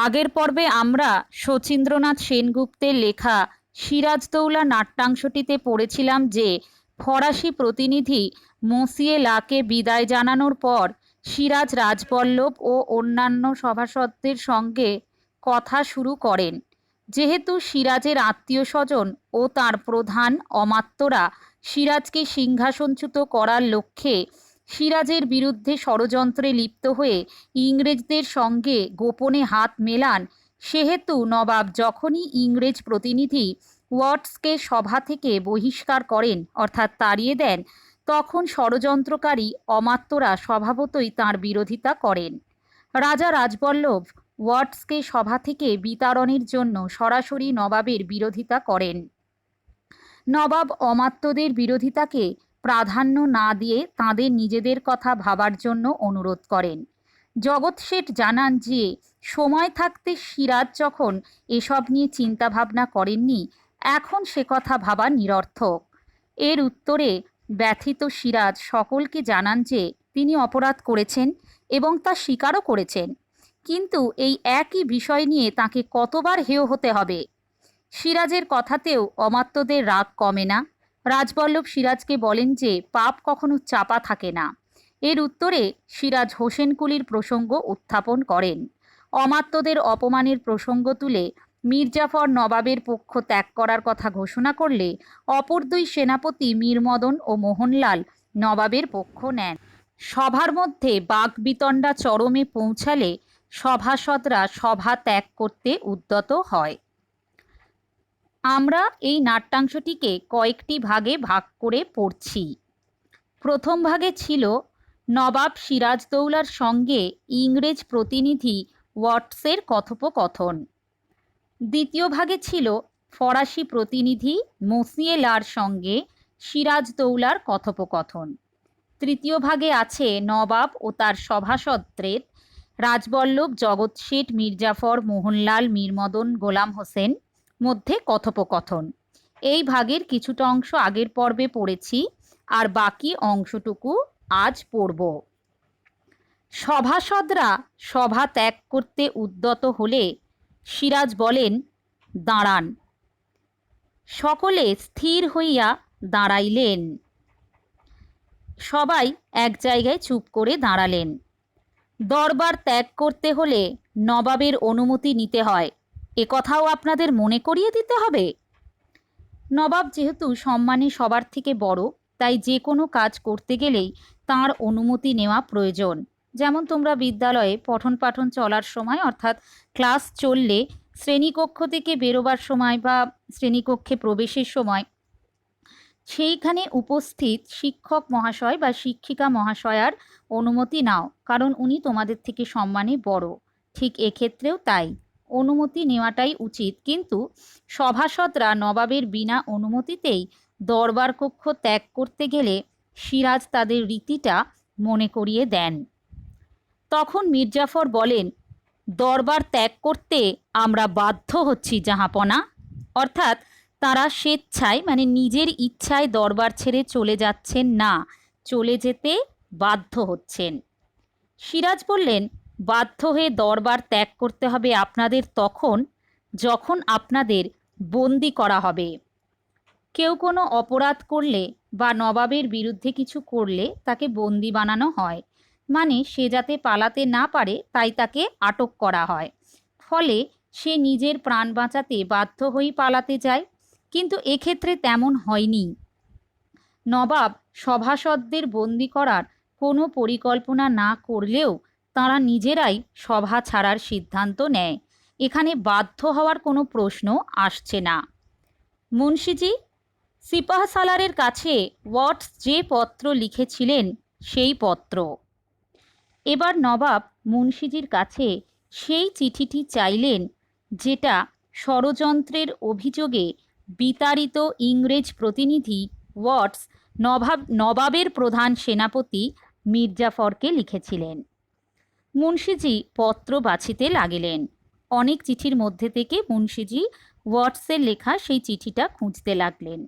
আগের পর্বে আমরা শচীন্দ্রনাথ সেনগুপ্তের লেখা সিরাজদৌলা নাট্যাংশটিতে পড়েছিলাম যে ফরাসি প্রতিনিধি মসিয়ে লাকে বিদায় জানানোর পর সিরাজ রাজবল্লভ ও অন্যান্য সভাসদদের সঙ্গে কথা শুরু করেন। যেহেতু সিরাজের আত্মীয় স্বজন ও তার প্রধান অমাত্যরা সিরাজকে সিংহাসনচ্যুত করার লক্ষ্যে সিরাজের বিরুদ্ধে ষড়যন্ত্রে লিপ্ত হয়ে ইংরেজদের সঙ্গে গোপনে হাত মেলান, সেহেতু নবাব যখনই ইংরেজ প্রতিনিধি ওয়াটসকে সভা থেকে বহিষ্কার করেন অর্থাৎ তাড়িয়ে দেন, তখন ষড়যন্ত্রকারী অমাত্যরা স্বভাবতই তাঁর বিরোধিতা করেন। রাজা রাজবল্লভ ওয়াটসকে সভা থেকে বিতাড়নের জন্য সরাসরি নবাবের বিরোধিতা করেন। নবাব অমাত্যদের বিরোধিতাকে প্রাধান্য না দিয়ে তাঁদের নিজেদের কথা ভাবার জন্য অনুরোধ করেন। জগৎ শেঠ জানান যে সময় থাকতে সিরাজ যখন এসব নিয়ে চিন্তাভাবনা করেননি, এখন সে কথা ভাবা নিরর্থক। এর উত্তরে ব্যথিত সিরাজ সকলকে জানান যে তিনি অপরাধ করেছেন এবং তা স্বীকারও করেছেন, কিন্তু এই একই বিষয় নিয়ে তাকে কতবার হেয় হতে হবে। সিরাজের কথাতেও অমাত্যদের রাগ কমে না। রাজবল্লভ সিরাজকে বলেন যে পাপ কখনো চাপা থাকে না। এর উত্তরে সিরাজ হোসেনকুলির প্রসঙ্গ উত্থাপন করেন। অমাত্যদের অপমানের প্রসঙ্গ তুলে মীরজাফর নবাবের পক্ষ ত্যাগ করার কথা ঘোষণা করলে অপর দুই সেনাপতি মীরমদন ও মোহনলাল নবাবের পক্ষ নেন। সভার মধ্যে বাকবিতণ্ডা চরমে পৌঁছালে সভাসদরা সভা ত্যাগ করতে উদ্যত হয়। আমরা এই নাট্যাংশটিকে কয়েকটি ভাগে ভাগ করে পড়ছি। প্রথম ভাগে ছিল নবাব সিরাজদৌলার সঙ্গে ইংরেজ প্রতিনিধি ওয়াটসের কথোপকথন। দ্বিতীয় ভাগে ছিল ফরাসি প্রতিনিধি মসিয়ে লার সঙ্গে সিরাজদৌলার কথোপকথন। তৃতীয় ভাগে আছে নবাব ও তার সভাসদদের রাজবল্লভ, জগৎ শেঠ, মীরজাফর, মোহনলাল, মীরমদন, গোলাম হোসেন মধ্যে কথোপকথন। এই ভাগের কিছুটা অংশ আগের পর্বে পড়েছি, আর বাকি অংশটুকু আজ পড়ব। সভাসদরা সভা ত্যাগ করতে উদ্যত হলে সিরাজ বলেন, দাঁড়ান। সকলে স্থির হইয়া দাঁড়াইলেন। সবাই এক জায়গায় চুপ করে দাঁড়ালেন। দরবার ত্যাগ করতে হলে নবাবের অনুমতি নিতে হয়, এ কথাও আপনাদের মনে করিয়ে দিতে হবে। নবাব যেহেতু সম্মানে সবার থেকে বড়, তাই যে কোনো কাজ করতে গেলেই তাঁর অনুমতি নেওয়া প্রয়োজন। যেমন তোমরা বিদ্যালয়ে পঠন পাঠন চলার সময় অর্থাৎ ক্লাস চললে শ্রেণীকক্ষ থেকে বেরোবার সময় বা শ্রেণীকক্ষে প্রবেশের সময় সেইখানে উপস্থিত শিক্ষক মহাশয় বা শিক্ষিকা মহাশয়ার অনুমতি নাও, কারণ উনি তোমাদের থেকে সম্মানে বড়। ঠিক এক্ষেত্রেও তাই, অনুমতি নেওয়াটাই উচিত। কিন্তু সভাসদরা নবাবের বিনা অনুমতিতেই দরবার কক্ষ ত্যাগ করতে গেলে সিরাজ তাদের রীতিটা মনে করিয়ে দেন। তখন মীরজাফর বলেন, দরবার ত্যাগ করতে আমরা বাধ্য হচ্ছি জাহাপনা। অর্থাৎ তারা স্বেচ্ছায় মানে নিজের ইচ্ছায় দরবার ছেড়ে চলে যাচ্ছেন না, চলে যেতে বাধ্য হচ্ছেন। সিরাজ বললেন, বাধ্য হয়ে দরবার ত্যাগ করতে হবে আপনাদের তখন যখন আপনাদের বন্দি করা হবে। কেউ কোনো অপরাধ করলে বা নবাবের বিরুদ্ধে কিছু করলে তাকে বন্দি বানানো হয়, মানে সে যাতে পালাতে না পারে তাই তাকে আটক করা হয়। ফলে সে নিজের প্রাণ বাঁচাতে বাধ্য হয়েই পালাতে যায়, কিন্তু এক্ষেত্রে তেমন হয়নি। নবাব সভাসদদের বন্দি করার কোনো পরিকল্পনা না করলেও তারা নিজেরাই সভা ছাড়ার সিদ্ধান্ত নেয়। এখানে বাধ্য হওয়ার কোনো প্রশ্ন আসছে না। মুন্সিজি, সিপাহসালারের কাছে ওয়াটস যে পত্র লিখেছিলেন সেই পত্র। এবার নবাব মুন্সিজির কাছে সেই চিঠিটি চাইলেন যেটা ষড়যন্ত্রের অভিযোগে বিতাড়িত ইংরেজ প্রতিনিধি ওয়াটস নবাবের প্রধান সেনাপতি মীরজাফরকে লিখেছিলেন। মুন্সিজি পত্র বাছিতে লাগিলেন। অনেক চিঠির মধ্যে থেকে মুন্সিজি ওয়াটসের লেখা সেই চিঠিটা খুঁজতে লাগলেন।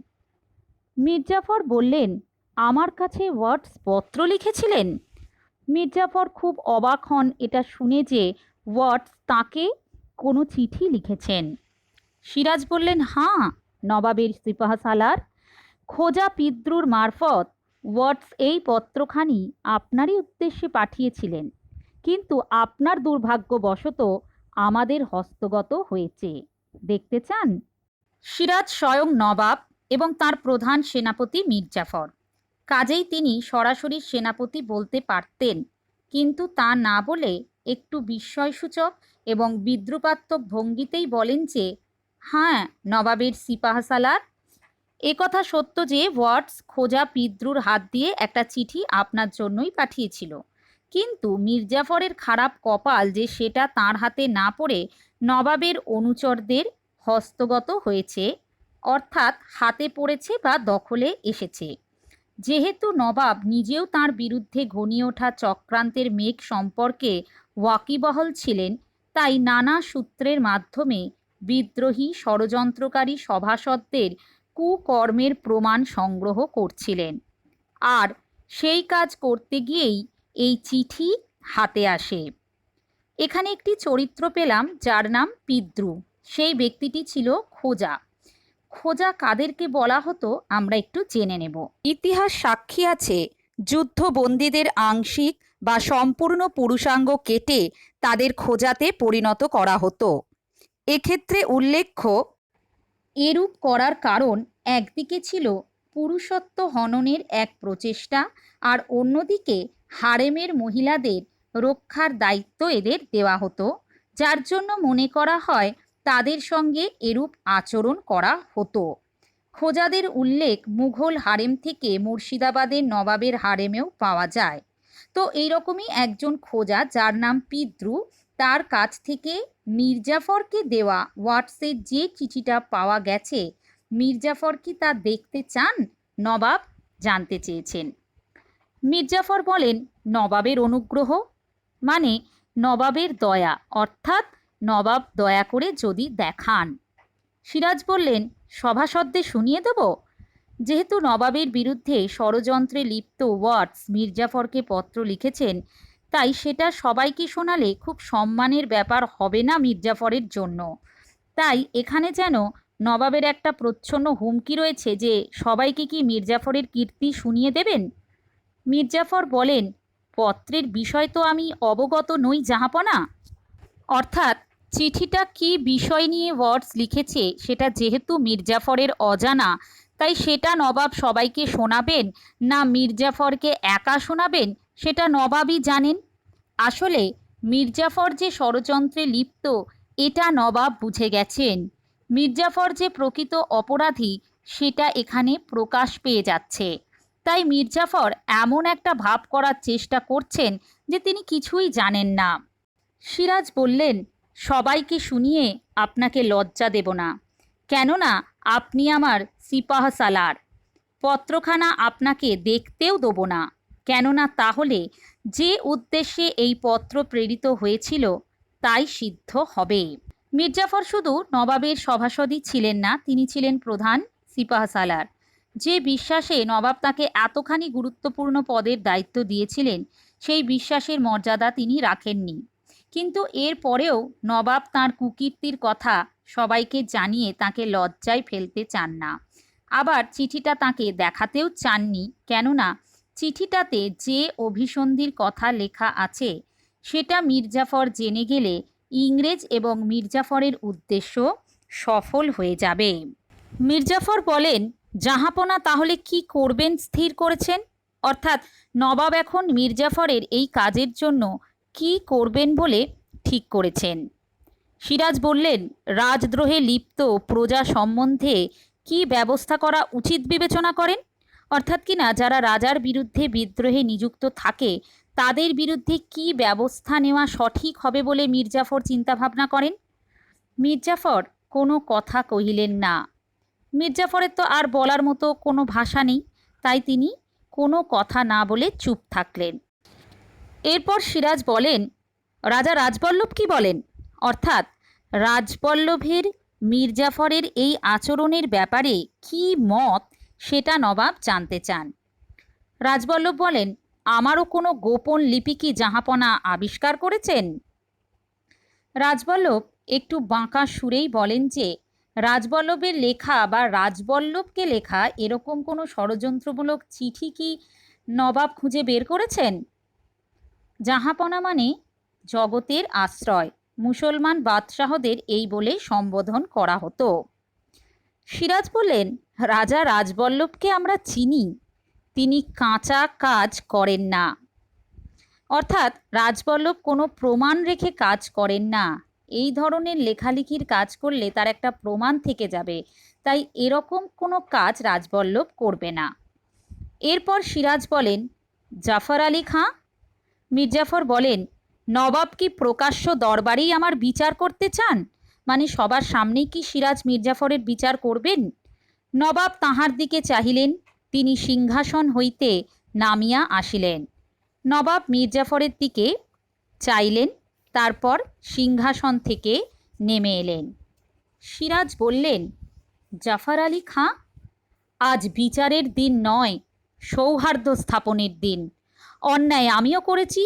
মীরজাফর বললেন, আমার কাছে ওয়াটস পত্র লিখেছিলেন? মীরজাফর খুব অবাক হন এটা শুনে যে ওয়াটস তাঁকে কোনো চিঠি লিখেছেন? সিরাজ বললেন, হ্যাঁ, নবাবের সিপাহসালার খোজা পিদ্রুর মারফত ওয়াটস এই পত্রখানি আপনারই উদ্দেশ্যে পাঠিয়েছিলেন, কিন্তু আপনার দুর্ভাগ্যবশত আমাদের হস্তগত হয়েছে। দেখতে চান? সিরাজ স্বয়ং নবাব এবং তার প্রধান সেনাপতি মীর জাফর, কাজেই তিনি সরাসরি সেনাপতি বলতে পারতেন, কিন্তু তা না বলে একটু বিস্ময়সূচক এবং বিদ্রুপাত্মক ভঙ্গিতেই বলেন যে, হ্যাঁ, নবাবের সিপাহসালার, একথা সত্য যে ওয়াটস খোজা পিদ্রুর হাত দিয়ে একটা চিঠি আপনার জন্যই পাঠিয়েছিল, কিন্তু মীর জাফরের খারাপ কপাল যে সেটা তার হাতে না পড়ে নবাবের অনুচরদের হস্তগত হয়েছে, অর্থাৎ হাতে পড়েছে বা দখলে এসেছে। যেহেতু নবাব নিজেও তার বিরুদ্ধে ঘনিয়ে ওঠা চক্রান্তের মেঘ সম্পর্কে ওয়াকিবহল ছিলেন, তাই নানা সূত্রের মাধ্যমে বিদ্রোহী ষড়যন্ত্রকারী সভাসদদের কুকর্মের প্রমাণ সংগ্রহ করছিলেন। আর সেই কাজ করতে গিয়েই এই চিঠি হাতে আসে। এখানে একটি চরিত্র পেলাম যার নাম পিদ্রু। সেই ব্যক্তিটি ছিল খোজা। খোজা কাদেরকে বলা হতো আমরা একটু জেনে নেব। ইতিহাস সাক্ষী আছে, যুদ্ধবন্দীদের আংশিক বা সম্পূর্ণ পুরুষাঙ্গ কেটে তাদের খোজাতে পরিণত করা হতো। এক্ষেত্রে উল্লেখ্য, এরূপ করার কারণ একদিকে ছিল পুরুষত্ব হননের এক প্রচেষ্টা, আর অন্যদিকে হারেমের মহিলাদের রক্ষার দায়িত্ব এদের দেওয়া হতো, যার জন্য মনে করা হয় তাদের সঙ্গে এরূপ আচরণ করা হতো। খোজাদের উল্লেখ মুঘল হারেম থেকে মুর্শিদাবাদের নবাবের হারেমেও পাওয়া যায়। তো এইরকমই একজন খোজা যার নাম পিদ্রু, তার কাছ থেকে মীর জাফরকে দেওয়া ওয়াটসের যে চিঠিটা পাওয়া গেছে, মীর জাফর কি তা দেখতে চান? নবাব জানতে চেয়েছেন। মীর জাফর বলেন, নবাবের অনুগ্রহ মানে নবাবের দয়া, অর্থাৎ নবাব দয়া করে যদি দেখান। সিরাজ বললেন, সভাসদদের শুনিয়ে দেব? যেহেতু নবাবের বিরুদ্ধে ষড়যন্ত্রে লিপ্ত ওয়াটস মীর জাফরকে পত্র লিখেছেন, তাই সেটা সবাইকে শোনালে খুব সম্মানের ব্যাপার হবে না মীর জাফরের জন্য। তাই এখানে যেন নবাবের একটা প্রচ্ছন্ন হুমকি রয়েছে যে সবাইকে কি মীর জাফরের কীর্তি শুনিয়ে দেবেন? মীর জাফর বলেন, পত্রের বিষয় তো আমি অবগত নই জাহাপনা। অর্থাৎ চিঠিটা কি বিষয় নিয়ে ওয়াটস লিখেছে সেটা যেহেতু মীর জাফরের অজানা, তাই সেটা নবাব সবাইকে শোনাবেন না মীর জাফরকে একা শোনাবেন সেটা নবাবই জানেন। আসলে মীর জাফর যে ষড়যন্ত্রে লিপ্ত এটা নবাব বুঝে গেছেন। মীর জাফর যে প্রকৃত অপরাধী সেটা এখানে প্রকাশ পেয়ে যাচ্ছে। তাই মীর জাফর এমন একটা ভাব করার চেষ্টা করছেন যে তিনি কিছুই জানেন না। সিরাজ বললেন, সবাইকে শুনিয়ে আপনাকে লজ্জা দেব না, কেননা আপনি আমার সিপাহসালার। পত্রখানা আপনাকে দেখতেও দেব না, কেননা তাহলে যে উদ্দেশ্যে এই পত্র প্রেরিত হয়েছিল তাই সিদ্ধ হবে। মীর জাফর শুধু নবাবের সভাসদই ছিলেন না, তিনি ছিলেন প্রধান সিপাহসালার। যে বিশ্বাসে নবাব তাকে এতখানি গুরুত্বপূর্ণ পদের দায়িত্ব দিয়েছিলেন, সেই বিশ্বাসের মর্যাদা তিনি রাখেননি। কিন্তু এর পরেও নবাব তাঁর কুকীর্তির কথা সবাইকে জানিয়ে তাকে লজ্জায় ফেলতে চান না। আবার চিঠিটা তাকে দেখাতেও চাননি, কেননা চিঠিটাতে যে অভিসন্ধির কথা লেখা আছে সেটা মীর জাফর জেনে গেলে ইংরেজ এবং মীর জাফরের উদ্দেশ্য সফল হয়ে যাবে। মীর জাফর বলেন, জাহাপনা তাহলে কি করবেন স্থির করেছেন? অর্থাৎ নবাব এখন মীর জাফরের এই কাজের জন্য কি করবেন বলে ঠিক করেছেন। সিরাজ বললেন, রাজদ্রোহে লিপ্ত প্রজা সম্বন্ধে কি ব্যবস্থা করা উচিত বিবেচনা করেন? অর্থাৎ কিনা যারা রাজার বিরুদ্ধে বিদ্রোহে নিযুক্ত থাকে তাদের বিরুদ্ধে কি ব্যবস্থা নেওয়া সঠিক হবে বলে মীর জাফর চিন্তাভাবনা করেন। মীর জাফর কোনো কথা কহিলেন না। মীর জাফরের তো আর বলার মতো কোনো ভাষা নেই, তাই তিনি কোনো কথা না বলে চুপ থাকলেন। এরপর সিরাজ বলেন, রাজা রাজবল্লভ কি বলেন? অর্থাৎ রাজবল্লভের মীর জাফরের এই আচরণের ব্যাপারে কি মত সেটা নবাব জানতে চান। রাজবল্লভ বলেন, আমারও কোনো গোপন লিপি কি জাহাপনা আবিষ্কার করেছেন? রাজবল্লভ একটু বাঁকা সুরেই বলেন যে রাজবল্লভের লেখা বা রাজবল্লভকে লেখা এরকম কোনো ষড়যন্ত্রমূলক চিঠি কি নবাব খুঁজে বের করেছেন? জাহাঁপনা মানে জগতের আশ্রয়, মুসলমান বাদশাহদের এই বলে সম্বোধন করা হতো। সিরাজ বললেন, রাজা রাজবল্লভকে আমরা চিনি, তিনি কাঁচা কাজ করেন না। অর্থাৎ রাজবল্লভ কোনো প্রমাণ রেখে কাজ করেন না। এই ধরনের লেখালেখির কাজ করলে তার একটা প্রমাণ থেকে যাবে, তাই এরকম কোনো কাজ রাজবল্লভ করবে না। এরপর সিরাজ বলেন, জাফর আলী খাঁ? মির্জাফর বলেন, নবাব কি প্রকাশ্য দরবারেই আমার বিচার করতে চান? মানে সবার সামনেই কি সিরাজ মির্জাফরের বিচার করবেন? নবাব তাহার দিকে চাহিলেন, তিনি সিংহাসন হইতে নামিয়া আসিলেন। নবাব মির্জাফরের দিকে চাইলেন, তারপর সিংহাসন থেকে নেমে এলেন। সিরাজ বললেন, জাফর আলী খাঁ, আজ বিচারের দিন নয়, সৌহার্দ্য স্থাপনের দিন। অন্যায় আমিও করেছি,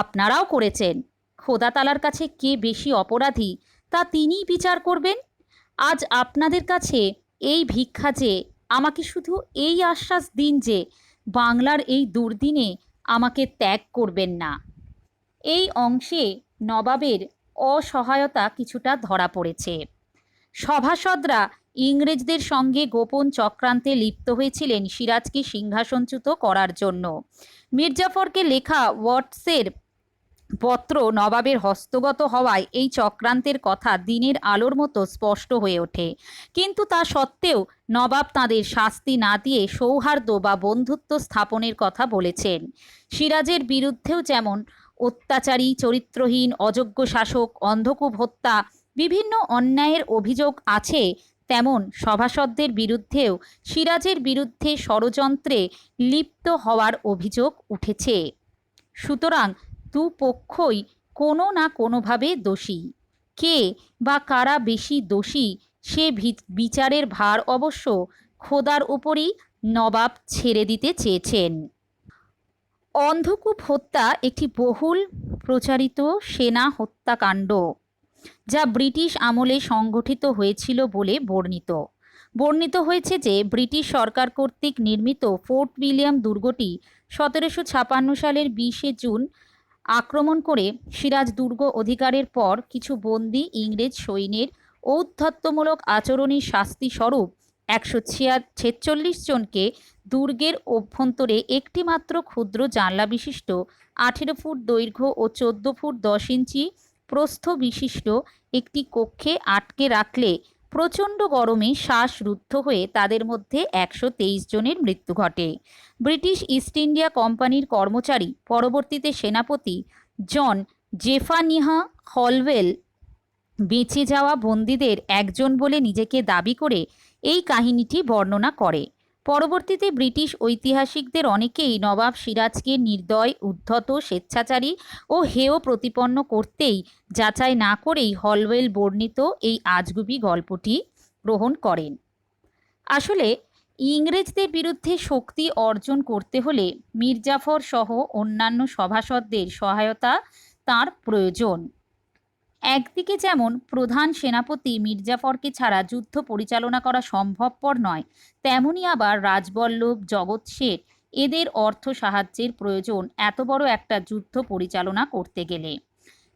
আপনারাও করেছেন। খোদা তাআলার কাছে কে বেশি অপরাধী তা তিনিই বিচার করবেন। আজ আপনাদের কাছে এই ভিক্ষা যে আমাকে শুধু এই আশ্বাস দিন যে বাংলার এই দুর্দিনে আমাকে ত্যাগ করবেন না। এই অংশে নবাবের অসহায়তা কিছুটা ধরা পড়েছে। সভাসদরা ইংরেজদের সঙ্গে গোপন চক্রান্তে লিপ্ত হয়েছিলেন সিরাজকে সিংহাসনচ্যুত করার জন্য। মির্জাফরকে লেখা ওয়াটসের পত্র নবাবের হস্তগত হওয়ায় এই চক্রান্তের কথা দিনের আলোর মতো স্পষ্ট হয়ে ওঠে। কিন্তু তা সত্ত্বেও নবাব তাঁদের শাস্তি না দিয়ে সৌহার্দ্য বা বন্ধুত্ব স্থাপনের কথা বলেছেন। সিরাজের বিরুদ্ধেও যেমন অত্যাচারী, চরিত্রহীন, অযোগ্য শাসক, অন্ধকূপ হত্যা, বিভিন্ন অন্যায়ের অভিযোগ আছে, তেমন সভাসদদের বিরুদ্ধেও সিরাজের বিরুদ্ধে ষড়যন্ত্রে লিপ্ত হওয়ার অভিযোগ উঠেছে। সুতরাং দুপক্ষই কোনো না কোনোভাবে দোষী। কে বা কারা বেশি দোষী সে বিচারের ভার অবশ্য খোদার উপরই নবাব ছেড়ে দিতে চেয়েছেন। অন্ধকূপ হত্যা একটি বহুল প্রচারিত সেনা হত্যাকাণ্ড, যা ব্রিটিশ আমলে সংগঠিত হয়েছিল বলে বর্ণিত হয়েছে যে ব্রিটিশ সরকার কর্তৃক নির্মিত ফোর্ট উইলিয়াম দুর্গটি 1756 সালের 20 জুন আক্রমণ করে সিরাজ দুর্গ অধিকারের পর কিছু বন্দী ইংরেজ সৈন্যের ঔদ্ধত্যমূলক আচরণের শাস্তি স্বরূপ 146 জনকে দুর্গের অভ্যন্তরে একটি মাত্র ক্ষুদ্র জানলা বিশিষ্ট 18 ফুট দৈর্ঘ্য ও 14 ফুট 10 ইঞ্চি প্রস্থ বিশিষ্ট একটি কক্ষে আটকে রাখলে প্রচণ্ড গরমে শ্বাসরুদ্ধ হয়ে তাদের মধ্যে 123 জনের মৃত্যু ঘটে। ব্রিটিশ ইস্ট ইন্ডিয়া কোম্পানির কর্মচারী, পরবর্তীতে সেনাপতি জন জেফানিয়া হলওয়েল বেঁচে যাওয়া বন্দীদের একজন বলে নিজেকে দাবি করে এই কাহিনীটি বর্ণনা করে। পরবর্তীতে ব্রিটিশ ঐতিহাসিকদের অনেকেই নবাব সিরাজকে নির্দয়, উদ্ধত, স্বেচ্ছাচারী ও হেয় প্রতিপন্ন করতেই যাচাই না করেই হলওয়েল বর্ণিত এই আজগুবি গল্পটি গ্রহণ করেন। আসলে ইংরেজদের বিরুদ্ধে শক্তি অর্জন করতে হলে মির্জাফর সহ অন্যান্য সভাসদদের সহায়তা তার প্রয়োজন। একদিকে যেমন প্রধান সেনাপতি মির্জাফরকে ছাড়া যুদ্ধ পরিচালনা করা সম্ভবপর নয়, তেমনি আবার রাজবল্লভ, জগৎ শেঠ এদের অর্থ সাহায্যের প্রয়োজন এত বড় একটা যুদ্ধ পরিচালনা করতে গেলে।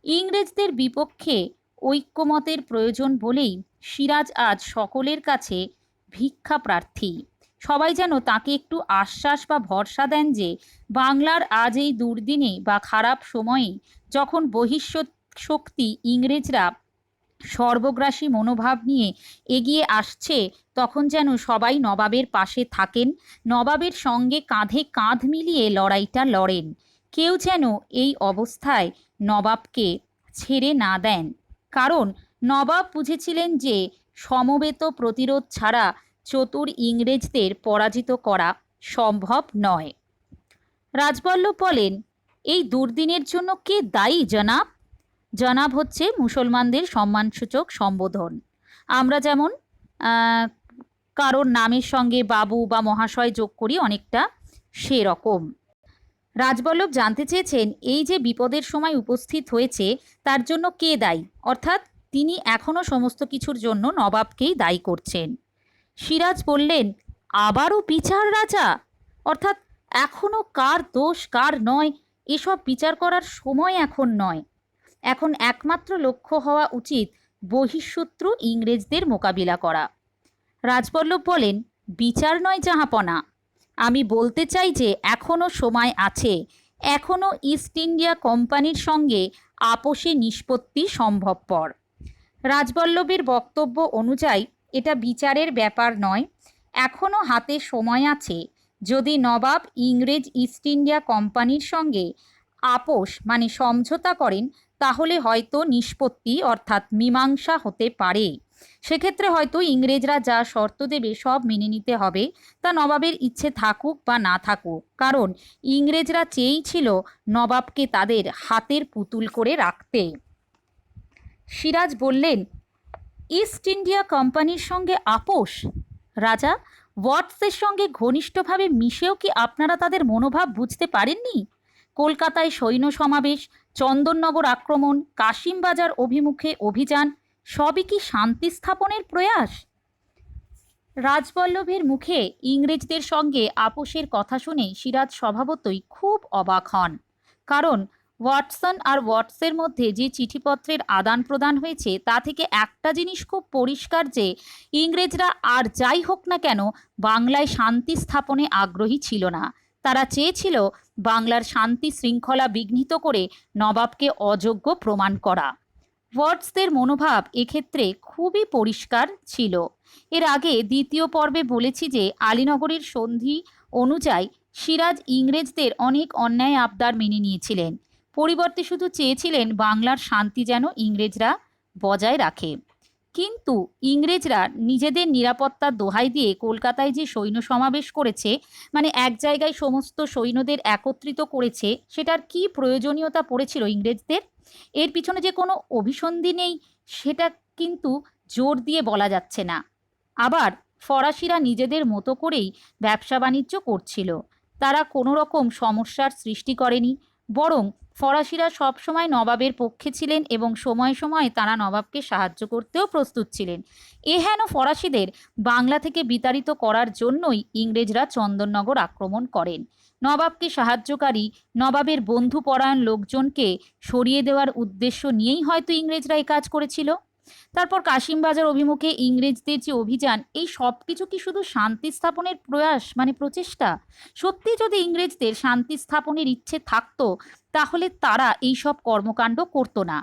ইংরেজদের বিপক্ষে ঐক্যমতের প্রয়োজন বলেই সিরাজ আজ সকলের কাছে ভিক্ষা প্রার্থী। সবাই যেন তাকে একটু আশ্বাস বা ভরসা দেন যে বাংলার আজ এই দুর্দিনে বা খারাপ সময়ে যখন শক্তি ইংরেজরা সর্বগ্রাসী মনোভাব নিয়ে এগিয়ে আসছে, তখন যেন সবাই নবাবের পাশে থাকেন, নবাবের সঙ্গে কাঁধে কাঁধ মিলিয়ে লড়াইটা লড়েন। কেউ যেন এই অবস্থায় নবাবকে ছেড়ে না দেন, কারণ নবাব বুঝেছিলেন যে সমবেত প্রতিরোধ ছাড়া চতুর ইংরেজদের পরাজিত করা সম্ভব নয়। রাজবল্লভ বলেন, এই দুর্দিনের জন্য কে দায়ী জনাব? জনাব হচ্ছে মুসলমানদের সম্মানসূচক সম্বোধন। আমরা যেমন কারোর নামের সঙ্গে বাবু বা মহাশয় যোগ করি, অনেকটা সেরকম। রাজবল্লভ জানতে চেয়েছেন এই যে বিপদের সময় উপস্থিত হয়েছে তার জন্য কে দায়ী, অর্থাৎ তিনি এখনও সমস্ত কিছুর জন্য নবাবকেই দায়ী করছেন। সিরাজ বললেন, আবারও বিচার রাজা? অর্থাৎ এখনও কার দোষ কার নয় এসব বিচার করার সময় এখন নয়। এখন একমাত্র লক্ষ্য হওয়া উচিত বহিঃশত্রু ইংরেজদের মোকাবিলা করা। রাজবল্লভ বলেন, বিচার নয় জাহাপনা, আমি বলতে চাই যে এখনও সময় আছে, এখনও ইস্ট ইন্ডিয়া কোম্পানির সঙ্গে আপোষে নিষ্পত্তি সম্ভবপর। রাজবল্লভের বক্তব্য অনুযায়ী এটা বিচারের ব্যাপার নয়, এখনও হাতে সময় আছে। যদি নবাব ইংরেজ ইস্ট ইন্ডিয়া কোম্পানির সঙ্গে আপোষ মানে সমঝোতা করেন তাহলে হয়তো নিষ্পত্তি অর্থাৎ মীমাংসা হতে পারে। সেক্ষেত্রে হয়তো ইংরেজরা যা শর্ত দেবে সব মেনে নিতে হবে, তা নবাবের ইচ্ছে থাকুক বা না থাকুক, কারণ ইংরেজরা চেয়েই ছিল নবাবকে তাদের হাতের পুতুল করে রাখতে। সিরাজ বললেন, ইস্ট ইন্ডিয়া কোম্পানির সঙ্গে আপোষ? রাজা, ওয়াটসের সঙ্গে ঘনিষ্ঠভাবে মিশেও কি আপনারা তাদের মনোভাব বুঝতে পারেননি? কলকাতায় সৈন্য সমাবেশ, চন্দননগর আক্রমণ, কাশিমবাজার অভিমুখে অভিযান, সবই কি শান্তি স্থাপনের প্রয়াস? রাজবল্লভের মুখে ইংরেজদের সঙ্গে আপোষের কথা শুনে সিরাজ স্বভাবতই খুব অবাক হন, কারণ ওয়াটসন আর ওয়াটসের মধ্যে যে চিঠিপত্রের আদান প্রদান হয়েছে তা থেকে একটা জিনিস খুব পরিষ্কার যে ইংরেজরা আর যাই হোক না কেন বাংলায় শান্তি স্থাপনে আগ্রহী ছিল না। তারা চেয়েছিল বাংলার শান্তি শৃঙ্খলা বিঘ্নিত করে নবাবকে অযোগ্য প্রমাণ করা। ওয়াটসদের মনোভাব এক্ষেত্রে খুবই পরিষ্কার ছিল। এর আগে দ্বিতীয় পর্বে বলেছি যে আলীনগরের সন্ধি অনুযায়ী সিরাজ ইংরেজদের অনেক অন্যায় আবদার মেনে নিয়েছিলেন, পরিবর্তে শুধু চেয়েছিলেন বাংলার শান্তি যেন ইংরেজরা বজায় রাখে। কিন্তু ইংরেজরা নিজেদের নিরাপত্তার দোহাই দিয়ে কলকাতায় যে সৈন্য সমাবেশ করেছে, মানে এক জায়গায় সমস্ত সৈন্যদের একত্রিত করেছে, সেটার কি প্রয়োজনীয়তা পড়েছিল ইংরেজদের? এর পিছনে যে কোনো অভিসন্ধি নেই সেটা কিন্তু জোর দিয়ে বলা যাচ্ছে না। আবার ফরাসিরা নিজেদের মতো করেই ব্যবসা বাণিজ্য করছিল, তারা কোনো রকম সমস্যার সৃষ্টি করেনি, বরং ফরাসিরা সবসময় নবাবের পক্ষে ছিলেন এবং সময়ে সময়ে তারা নবাবকে সাহায্য করতেও প্রস্তুত ছিলেন। এহেন ফরাসিদের বাংলা থেকে বিতাড়িত করার জন্যই ইংরেজরা চন্দননগর আক্রমণ করেন। নবাবকে সাহায্যকারী নবাবের বন্ধুপরায়ণ লোকজনকে সরিয়ে দেওয়ার উদ্দেশ্য নিয়েই হয়তো ইংরেজরা এই কাজ করেছিল। তারপর কাশিমবাজার অভিমুখে ইংরেজদের যে অভিযান, এই সব কিছু কি শুধু শান্তি স্থাপনের প্রয়াস মানে প্রচেষ্টা? সত্যি যদি ইংরেজদের শান্তি স্থাপনের ইচ্ছে থাকতো তাহলে তারা এই সব কর্মকাণ্ড করতো না।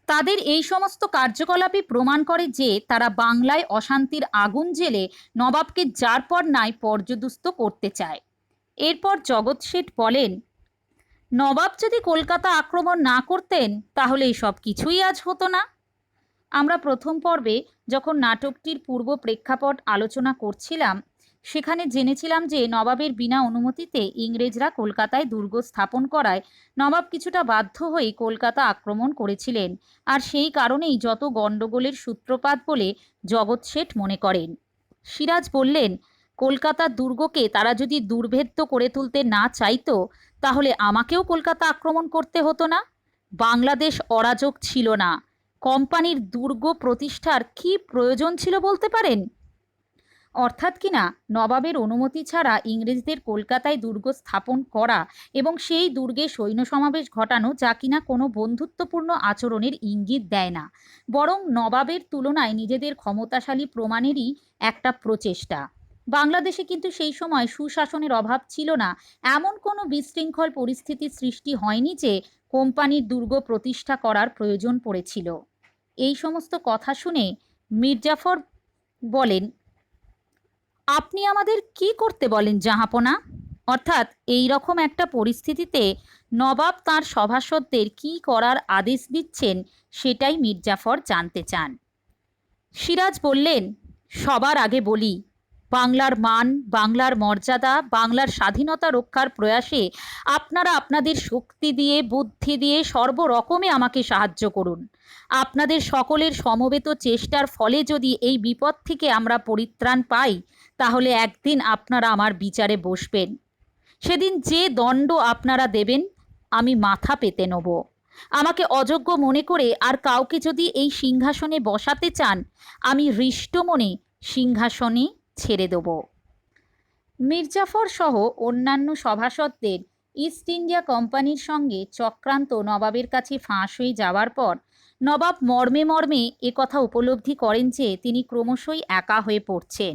তাদের এই সমস্ত কার্যকলাপই প্রমাণ করে যে তারা বাংলায় অশান্তির আগুন জ্বেলে নবাবকে যার পর নাই পর্যদুস্ত করতে চায়। এরপর জগৎ শেঠ বলেন, নবাব যদি কলকাতা আক্রমণ না করতেন তাহলে এই সব কিছুই আজ হতো না। আমরা প্রথম পর্বে যখন নাটকটির পূর্ব প্রেক্ষাপট আলোচনা করছিলাম সেখানে জেনেছিলাম যে নবাবের বিনা অনুমতিতে ইংরেজরা কলকাতায় দুর্গ স্থাপন করায় নবাব কিছুটা বাধ্য হয়েই কলকাতা আক্রমণ করেছিলেন, আর সেই কারণেই যত গণ্ডগোলের সূত্রপাত বলে জগৎ শেঠ মনে করেন। সিরাজ বললেন, কলকাতার দুর্গকে তারা যদি দুর্ভেদ্য করে তুলতে না চাইতো তাহলে আমাকেও কলকাতা আক্রমণ করতে হতো না। বাংলাদেশ অরাজক ছিল না, কোম্পানির দুর্গ প্রতিষ্ঠার কি প্রয়োজন ছিল বলতে পারেন? অর্থাৎ কিনা নবাবের অনুমতি ছাড়া ইংরেজদের কলকাতায় দুর্গ স্থাপন করা এবং সেই দুর্গে সৈন্য সমাবেশ ঘটানো যা কিনা কোনো বন্ধুত্বপূর্ণ আচরণের ইঙ্গিত দেয় না, বরং নবাবের তুলনায় নিজেদের ক্ষমতাশালী প্রমাণেরই একটা প্রচেষ্টা। বাংলাদেশে কিন্তু সেই সময় সুশাসনের অভাব ছিল না, এমন কোনো বিশৃঙ্খল পরিস্থিতির সৃষ্টি হয়নি যে কোম্পানির দুর্গ প্রতিষ্ঠা করার প্রয়োজন পড়েছিল। এই সমস্ত কথা শুনে মির্জাফর বলেন, আপনি আমাদের কি করতে বলেন জাহাপনা? অর্থাৎ এই রকম একটা পরিস্থিতিতে নবাব তাঁর সভাসদদের কি করার আদেশ দিচ্ছেন সেটাই মির্জাফর জানতে চান। সিরাজ বললেন, সবার আগে বলি, বাংলার মান, বাংলার মর্যাদা, বাংলার স্বাধীনতা রক্ষার প্রয়াসে আপনারা আপনাদের শক্তি দিয়ে বুদ্ধি দিয়ে সর্বরকমে আমাকে সাহায্য করুন। আপনাদের সকলের সমবেত চেষ্টার ফলে যদি এই বিপদ থেকে আমরা পরিত্রাণ পাই তাহলে একদিন আপনারা আমার বিচারে বসবেন। সেদিন যে দণ্ড আপনারা দেবেন আমি মাথা পেতে নেব। আমাকে অযোগ্য মনে করে আর কাউকে যদি এই সিংহাসনে বসাতে চান, আমি হৃষ্ট মনে সিংহাসনে ছেড়ে দেব। মির্জাফর সহ অন্যান্য সভাসদদের ইস্ট ইন্ডিয়া কোম্পানির সঙ্গে চক্রান্ত নবাবের কাছে ফাঁস হয়ে যাওয়ার পর নবাব মর্মে মর্মে একথা উপলব্ধি করেন যে তিনি ক্রমশই একা হয়ে পড়ছেন।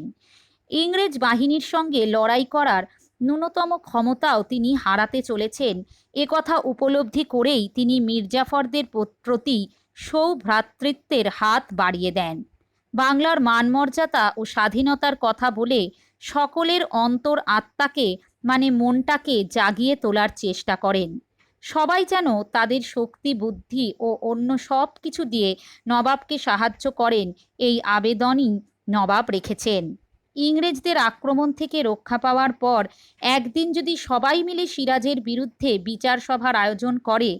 ইংরেজ বাহিনীর সঙ্গে লড়াই করার ন্যূনতম ক্ষমতাও তিনি হারাতে চলেছেন। একথা উপলব্ধি করেই তিনি মির্জাফরদের প্রতি সৌভ্রাতৃত্বের হাত বাড়িয়ে দেন। বাংলার মানমর্যাদা ও স্বাধীনতার কথা বলে সকলের অন্তর আত্মাকে মানে মনটাকে জাগিয়ে তোলার চেষ্টা করেন। সবাই যেন তাদের শক্তি বুদ্ধি ও অন্য সব কিছু দিয়ে নবাবকে সাহায্য করেন, এই আবেদনই নবাব রেখেছেন। ইংরেজদের আক্রমণ থেকে রক্ষা পাওয়ার পর একদিন যদি সবাই মিলে সিরাজের বিরুদ্ধে বিচার সভার আয়োজন করে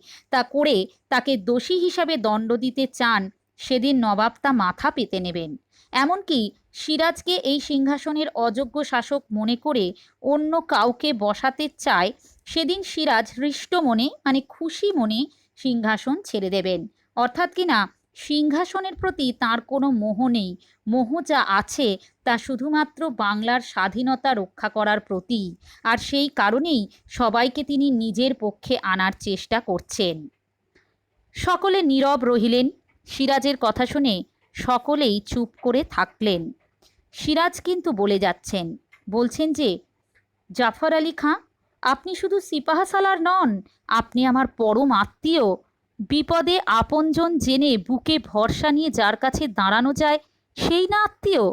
তাকে দোষী হিসাবে দণ্ড দিতে চান, সেদিন নবাব তা মাথা পেতে নেবেন। এমনকি সিরাজকে এই সিংহাসনের অযোগ্য শাসক মনে করে অন্য কাউকে বসাতে চায়, সেদিন সিরাজ হৃষ্ট মনে মানে খুশি মনে সিংহাসন ছেড়ে দেবেন। অর্থাৎ কিনা সিংহাসনের প্রতি তার কোনো মোহ নেই। মোহ যা আছে তা শুধুমাত্র বাংলার স্বাধীনতা রক্ষা করার প্রতি, আর সেই কারণেই সবাইকে তিনি নিজের পক্ষে আনার চেষ্টা করছেন। সকলে নীরব রহিলেন। সিরাজের কথা শুনে সকলেই চুপ করে থাকলেন। সিরাজ কিন্তু বলে যাচ্ছেন, বলছেন যে, জাফর আলী খাঁ, আপনি শুধু সিপাহসালার নন, আপনি আমার পরম আত্মীয়। বিপদে আপনজন জেনে বুকে ভরসা নিয়ে যার কাছে দাঁড়ানো যায় সেই না আত্মীয়?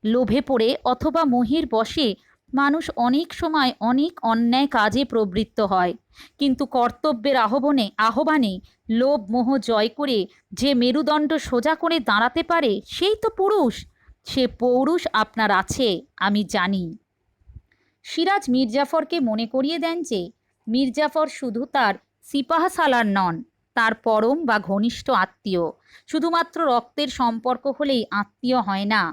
লোভে পড়ে অথবা মোহের বশে মানুষ অনেক সময় অনেক অন্যায় কাজে প্রবৃত্ত হয়, কিন্তু কর্তব্যের আহ্বানে লোভ মোহ জয় করে যে মেরুদণ্ড সোজা করে দাঁড়াতে পারে সেই তো পুরুষ। সে পৌরুষ আপনার আছে, আমি জানি। সিরাজ মির্জাফরকে মনে করিয়ে দেন যে মির্জাফর শুধু তার সিপাহসালার নন, তার পরম বা ঘনিষ্ঠ আত্মীয়। শুধুমাত্র রক্তের সম্পর্ক হলেই আত্মীয় হয় না,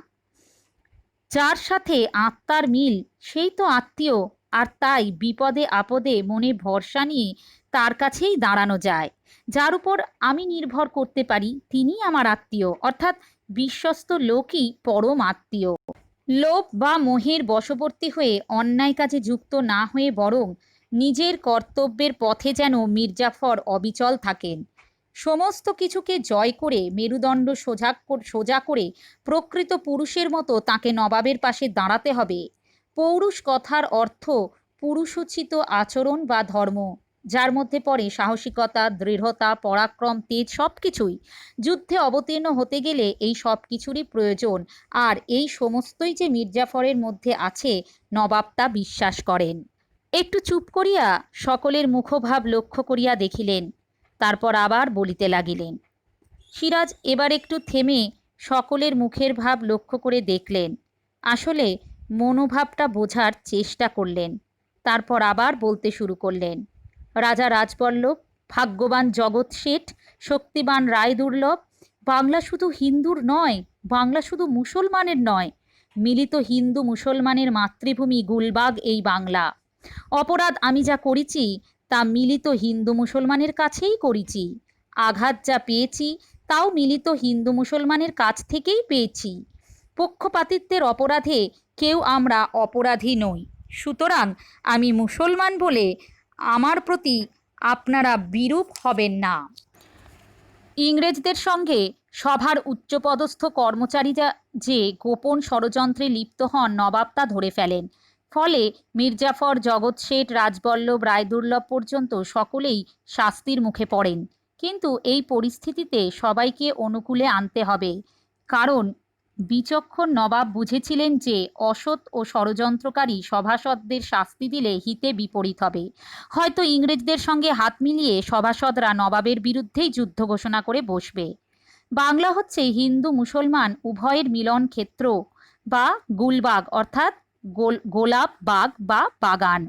যার সাথে আত্মার মিল সেই তো আত্মীয়। আর তাই বিপদে আপদে মনে ভরসা নিয়ে তার কাছেই দাঁড়ানো যায়। যার উপর আমি নির্ভর করতে পারি তিনি আমার আত্মীয়, অর্থাৎ বিশ্বস্ত লোকই পরম আত্মীয়। লোভ বা মোহের বশবর্তী হয়ে অন্যায় কাজে যুক্ত না হয়ে বরং নিজের কর্তব্যের পথে যেন মির্জাফর অবিচল থাকেন। সমস্ত কিছুকে জয় করে মেরুদণ্ড সোজা করে প্রকৃত পুরুষের মতো তাকে নবাবের পাশে দাঁড়াতে হবে। পৌরুষ কথার অর্থ পুরুষোচিত আচরণ বা ধর্ম, যার মধ্যে পড়ে সাহসিকতা, দৃঢ়তা, পরাক্রম, তেজ, সব কিছুই। যুদ্ধে অবতীর্ণ হতে গেলে এই সব কিছুরই প্রয়োজন, আর এই সমস্তই যে মির্জাফরের মধ্যে আছে নবাব তা বিশ্বাস করেন। একটু চুপ করিয়া সকলের মুখভাব লক্ষ্য করিয়া দেখিলেন, তারপর আবার বলিতে লাগিলেন। সিরাজ এবার একটু থেমে সকলের মুখের ভাব লক্ষ্য করে দেখলেন, আসলে মনোভাবটা বোঝার চেষ্টা করলেন। তারপর আবার বলতে শুরু করলেন। রাজা রাজবল্লভ, ভাগ্যবান জগৎ শেঠ, শক্তিবান রায় দুর্লভ, বাংলা শুধু হিন্দুর নয়, বাংলা শুধু মুসলমানের নয়, মিলিত হিন্দু মুসলমানের মাতৃভূমি গুলবাগ এই বাংলা। অপরাধ আমি যা করেছি তা মিলিত হিন্দু মুসলমানের কাছেই করেছি। আঘাত যা পেয়েছি তাও মিলিত হিন্দু মুসলমানের কাছ থেকেই পেয়েছি। পক্ষপাতিত্বের অপরাধে কেউ আমরা অপরাধী নই। সুতরাং আমি মুসলমান বলে আমার প্রতি আপনারা বিরূপ হবেন না। ইংরেজদের সঙ্গে সভার উচ্চপদস্থ কর্মচারীরা যে গোপন ষড়যন্ত্রে লিপ্ত হন নবাব তা ধরে ফেলেন। ফলে মির্জাফর, জগৎ শেঠ, রাজবল্লভ, রায়দুর্লভ পর্যন্ত সকলেই শাস্তির মুখে পড়েন। কিন্তু এই পরিস্থিতিতে সবাইকে অনুকূলে আনতে হবে, কারণ বিচক্ষণ নবাব বুঝেছিলেন যে অসৎ ও ষড়যন্ত্রকারী সভাসদদের শাস্তি দিলে হিতে বিপরীত হবে। হয়তো ইংরেজদের সঙ্গে হাত মিলিয়ে সভাসদরা নবাবের বিরুদ্ধেই যুদ্ধ ঘোষণা করে বসবে। বাংলা হচ্ছে হিন্দু মুসলমান উভয়ের মিলন ক্ষেত্র বা গুলবাগ, অর্থাৎ গোলাপ বাগ বা বাগান।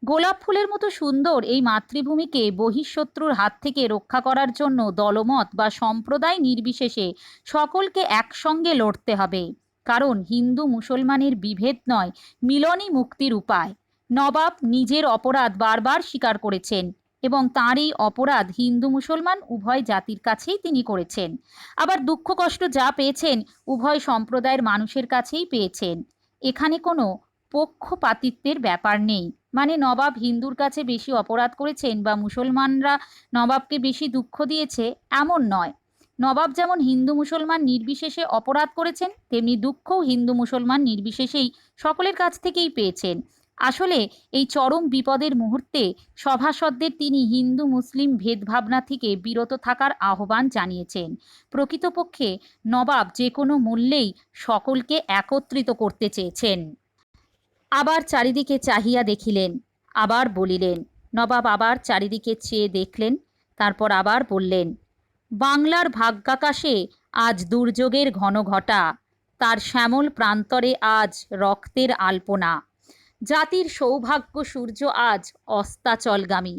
গোলাপ ফুলের মতো সুন্দর এই মাতৃভূমিকে বহিঃশত্রুর হাত থেকে রক্ষা করার জন্য দলমত বা সম্প্রদায় নির্বিশেষে সকলকে একসঙ্গে লড়তে হবে। কারণ হিন্দু মুসলমানের বিভেদ নয়, মিলনই মুক্তির উপায়। নবাব নিজের অপরাধ বারবার স্বীকার করেছেন এবং তাঁর এই অপরাধ হিন্দু মুসলমান উভয় জাতির কাছেই তিনি করেছেন। আবার দুঃখ কষ্ট যা পেয়েছেন উভয় সম্প্রদায়ের মানুষের কাছেই পেয়েছেন। এখানে কোনো পক্ষপাতিত্বের ব্যাপার নেই, মানে নবাব হিন্দুর কাছে বেশি অপরাধ করেছেন বা মুসলমানরা নবাবকে বেশি দুঃখ দিয়েছে এমন নয়। নবাব যেমন হিন্দু মুসলমান নির্বিশেষে অপরাধ করেছেন, তেমনি দুঃখও হিন্দু মুসলমান নির্বিশেষেই সকলের কাছ থেকেই পেয়েছেন। আসলে এই চরম বিপদের মুহূর্তে সভাসদদের তিনি হিন্দু মুসলিম ভেদভাবনা থেকে বিরত থাকার আহ্বান জানিয়েছেন। প্রকৃতপক্ষে নবাব যে কোনো মূল্যেই সকলকে একত্রিত করতে চেয়েছেন। আবার চারিদিকে চাহিয়া দেখিলেন, আবার বলিলেন। নবাব আবার চারিদিকে চেয়ে দেখলেন, তারপর আবার বললেন, বাংলার ভাগ্যাকাশে আজ দুর্যোগের ঘন ঘটা, তার শ্যামল প্রান্তরে আজ রক্তের আলপনা। জাতির সৌভাগ্য সূর্য আজ অস্তাচলগামী।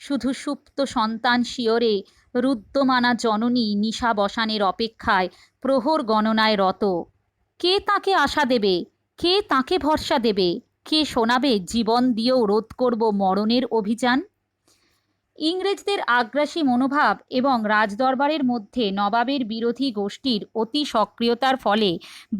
শুধু সুপ্ত সন্তান শিয়রে রুদ্যমানা জননী নিশাবসানের অপেক্ষায় প্রহর গণনায় রত। কে তাকে আশা দেবে, কে তাকে ভরসা দেবে, কে শোনাবে জীবন দিয়েও রোধ করব মরণের অভিযান? ইংরেজদের আগ্রাসী মনোভাব এবং রাজদরবারের মধ্যে নবাবের বিরোধী গোষ্ঠীর অতি সক্রিয়তার ফলে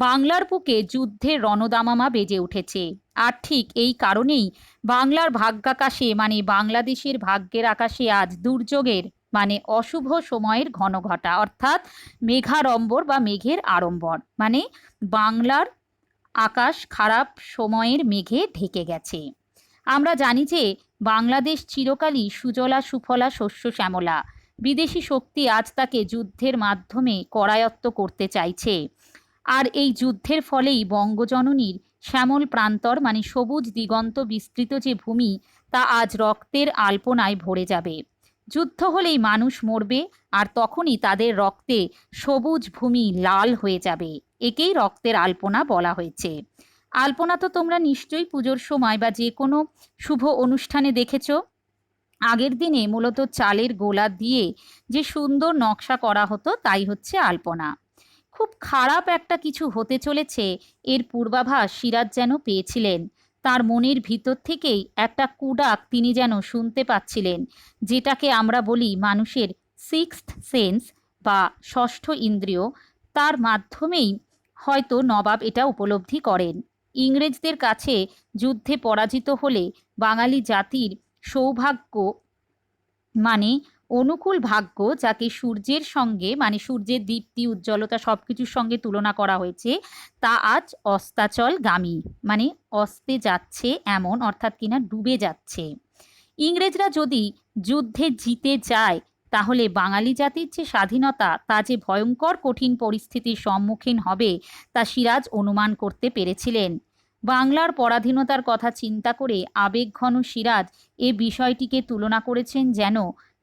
বাংলার বুকে যুদ্ধের রণদামামা বেজে উঠেছে। আর ঠিক এই কারণেই বাংলার ভাগ্যাকাশে মানে বাংলাদেশের ভাগ্যের আকাশে আজ দুর্যোগের মানে অশুভ সময়ের ঘন ঘটা, অর্থাৎ মেঘাড়ম্বর বা মেঘের আড়ম্বর, মানে বাংলার আকাশ খারাপ সময়ের মেঘে ঢেকে গেছে। আমরা জানি যে বাংলাদেশ চিরকালই সুজলা সুফলা শস্য শ্যামলা। বিদেশি শক্তি আজ তাকে যুদ্ধের মাধ্যমে করায়ত্ত করতে চাইছে। আর এই যুদ্ধের ফলেই বঙ্গজননীর শ্যামল প্রান্তর মানে সবুজ দিগন্ত বিস্তৃত যে ভূমি তা আজ রক্তের আলপনায় ভরে যাবে। যুদ্ধ হলেই মানুষ মরবে, আর তখনই তাদের রক্তে সবুজ ভূমি লাল হয়ে যাবে। একেই রক্তের আলপনা বলা হয়েছে। আলপনা তো তোমরা নিশ্চয়ই পুজোর সময় বা যে কোনো শুভ অনুষ্ঠানে দেখেছ। আগের দিনে মূলত চালের গোলা দিয়ে যে সুন্দর নকশা করা হতো তাই হচ্ছে আলপনা। খুব খারাপ একটা কিছু হতে চলেছে এর পূর্বাভাস সিরাজ যেন পেয়েছিলেন। তার মনের ভিতর থেকেই একটা কুডাক তিনি যেন শুনতে পাচ্ছিলেন, যেটাকে আমরা বলি মানুষের সিক্সথ সেন্স বা ষষ্ঠ ইন্দ্রিয়। তার মাধ্যমেই হয়তো নবাব এটা উপলব্ধি করেন। ইংরেজদের কাছে যুদ্ধে পরাজিত হলে বাঙালি জাতির সৌভাগ্য মানে অনুকূল ভাগ্য, যাকে সূর্যের সঙ্গে মানে সূর্যের দীপ্তি উজ্জ্বলতা সব কিছুর সঙ্গে তুলনা করা হয়েছে, তা আজ অস্তাচলগামী মানে অস্তে যাচ্ছে এমন, অর্থাৎ কিনা ডুবে যাচ্ছে। ইংরেজরা যদি যুদ্ধে জিতে যায় তাহলে বাঙালি জাতির যে স্বাধীনতা তা যে ভয়ঙ্কর কঠিন পরিস্থিতির সম্মুখীন হবে তা সিরাজ অনুমান করতে পেরেছিলেন। বাংলার পরাধীনতার কথা চিন্তা করে আবেগঘন সিরাজ এ বিষয়টিকে তুলনা করেছেন যেন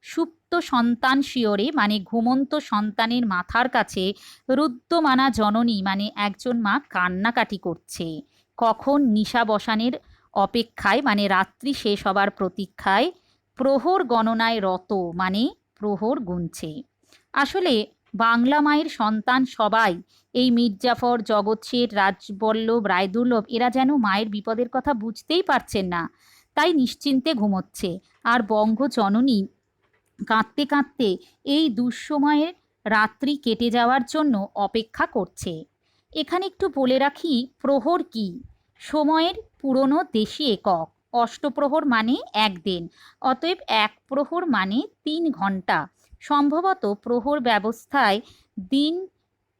সুপ্ত সন্তান শিয়রে মানে ঘুমন্ত সন্তানের মাথার কাছে রুদ্যমানা জননী মানে একজন মা কান্নাকাটি করছে, কখন নিশাবসানের অপেক্ষায় মানে রাত্রি শেষ হবার প্রতীক্ষায় প্রহর গণনায় রত মানে প্রহর গুনছে। আসলে বাংলা মায়ের সন্তান সবাই এই মীরজাফর, জগৎ শেঠ, রাজবল্লভ, রায়দুর্লভ এরা যেন মায়ের বিপদের কথা বুঝতেই পারছেন না, তাই নিশ্চিন্তে ঘুমোচ্ছে। আর বঙ্গজননী কাঁদতে কাঁদতে এই দুঃসময়ের রাত্রি কেটে যাওয়ার জন্য অপেক্ষা করছে। এখানে একটু বলে রাখি, প্রহর কি? সময়ের পুরনো দেশি একক। অষ্টপ্রহর মানে একদিন, অতএব এক প্রহর মানে 3 ঘন্টা। সম্ভবত প্রহর ব্যবস্থায় দিন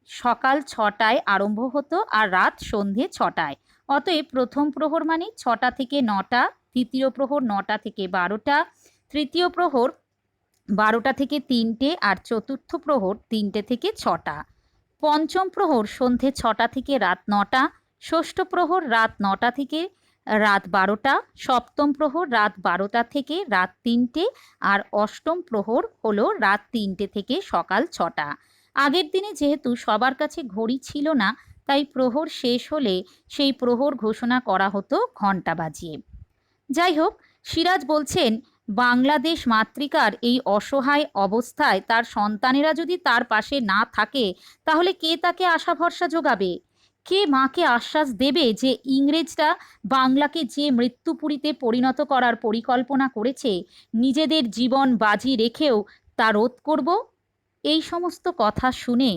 সকাল 6টায় আরম্ভ হতো আর রাত সন্ধে 6টায়। অতএব প্রথম প্রহর মানে 6টা থেকে 9টা, দ্বিতীয় প্রহর 9টা থেকে 12টা, তৃতীয় প্রহর 12টা থেকে 3টে, আর চতুর্থ প্রহর 3টে থেকে 6টা। পঞ্চম প্রহর সন্ধে 6টা থেকে রাত 9টা, ষষ্ঠ প্রহর রাত 9টা থেকে রাত 12টা, সপ্তম প্রহর রাত 12টা থেকে রাত 3টে, আর অষ্টম প্রহর হলো রাত 3টে থেকে সকাল 6টা। আগের দিনে যেহেতু সবার কাছে ঘড়ি ছিল না, তাই প্রহর শেষ হলে সেই প্রহর ঘোষণা করা হতো ঘণ্টা বাজিয়ে। যাই হোক, সিরাজ বলছেন বাংলাদেশ মাতৃকার এই অসহায় অবস্থায় তার সন্তানেরা যদি তার পাশে না থাকে তাহলে কে তাকে আশা ভরসা যোগাবে? কে মাকে আশ্বাস দেবে যে ইংরেজরা বাংলাকে যে মৃত্যুপুরীতে পরিণত করার পরিকল্পনা করেছে, নিজেদের জীবন বাজি রেখেও তা রোধ করব? এই সমস্ত কথা শুনে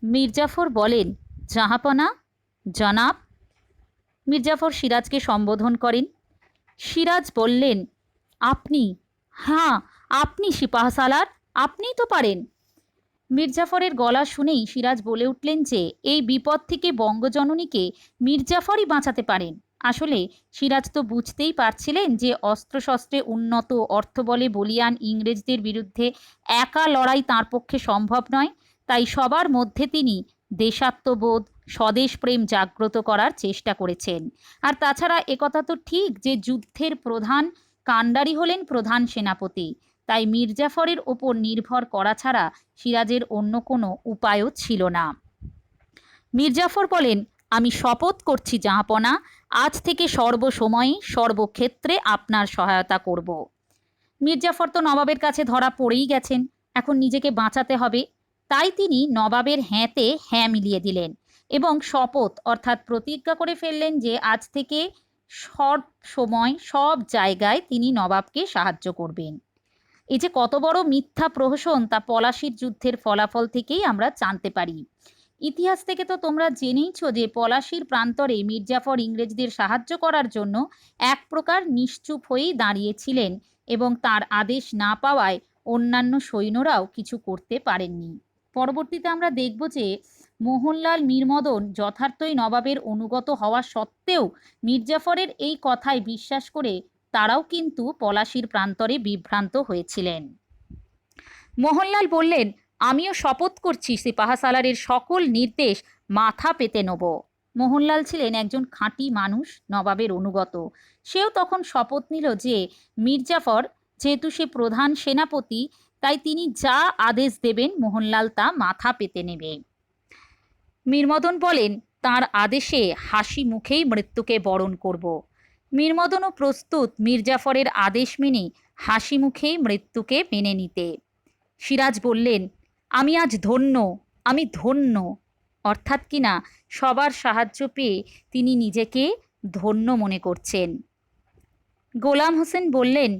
মীরজাফর বলেন, জাহাপনা, জনাব। মীরজাফর সিরাজকে সম্বোধন করেন। সিরাজ বললেন, আপনি? হ্যাঁ, আপনি সিপাহসালার, আপনিই তো পারেন। মীরজাফরের গলা শুনেই সিরাজ বলে উঠলেন যে এই বিপদ থেকে বঙ্গজননীকে মীরজাফরই বাঁচাতে পারেন। আসলে সিরাজ তো বুঝতেই পারছিলেন যে অস্ত্রশস্ত্রে উন্নত, অর্থবলে বলীয়ান ইংরেজদের বিরুদ্ধে একা লড়াই তাঁর পক্ষে সম্ভব নয়। তাই সবার মধ্যে তিনি দেশাত্মবোধ, স্বদেশপ্রেম জাগ্রত করার চেষ্টা করেছেন। আর তাছাড়া একথা তো ঠিক যে যুদ্ধের প্রধান কাণ্ডারি হলেন প্রধান সেনাপতি। তাই মীরজাফরের ওপর নির্ভর করা ছাড়া সিরাজের অন্য কোনো উপায়ও ছিল না। মীরজাফর বলেন, আমি শপথ করছি জাহাপনা, আজ থেকে সর্বসময়ে সর্বক্ষেত্রে আপনার সহায়তা করব। মীরজাফর তো নবাবের কাছে ধরা পড়েই গেছেন, এখন নিজেকে বাঁচাতে হবে। তাই তিনি নবাবের হ্যাঁতে হ্যাঁ মিলিয়ে দিলেন এবং শপথ অর্থাৎ প্রতিজ্ঞা করে ফেললেন যে আজ থেকে সব সময় সব জায়গায় তিনি নবাবকে সাহায্য করবেন। এই যে কত বড় মিথ্যা প্রহসন, তা পলাশির যুদ্ধের ফলাফল থেকেই আমরা জানতে পারি। ইতিহাস থেকে তো তোমরা জেনেইছো যে পলাশির প্রান্তরে মীরজাফর ইংরেজদের সাহায্য করার জন্য এক প্রকার নিশ্চুপ হয়েই দাঁড়িয়েছিলেন এবং তার আদেশ না পাওয়ায় অন্যান্য সৈন্যরাও কিছু করতে পারেননি। পরবর্তীতে আমরা দেখব যে মোহনলাল মীরমদন যথার্থই নবাবের অনুগত হওয়া সত্ত্বেও মীরজাফরের এই কথায় বিশ্বাস করে তারাও কিন্তু পলাশির প্রান্তরে বিভ্রান্ত হয়েছিলেন। মোহনলাল বললেন, আমিও শপথ করছি সিপাহসালারের সকল নির্দেশ মাথা পেতে নেব। মোহনলাল ছিলেন একজন খাঁটি মানুষ, নবাবের অনুগত। সেও তখন শপথ নিল যে মীরজাফর যেহেতু সে প্রধান সেনাপতি, তাই তিনি যা আদেশ দেবেন মোহনলাল তা মাথা পেতে নেবে। মীরমদন বলেন, তার আদেশে হাসি মুখেই মৃত্যুকে বরণ করব। মীরমদনও প্রস্তুত মীরজাফরের আদেশ মেনে হাসি মুখেই মৃত্যুকে মেনে নিতে। সিরাজ বললেন, আমি আজ ধন্য, আমি ধন্য। অর্থাৎ কিনা সবার সাহায্য পেয়ে তিনি নিজেকে ধন্য মনে করছেন। গোলাম হোসেন বললেন,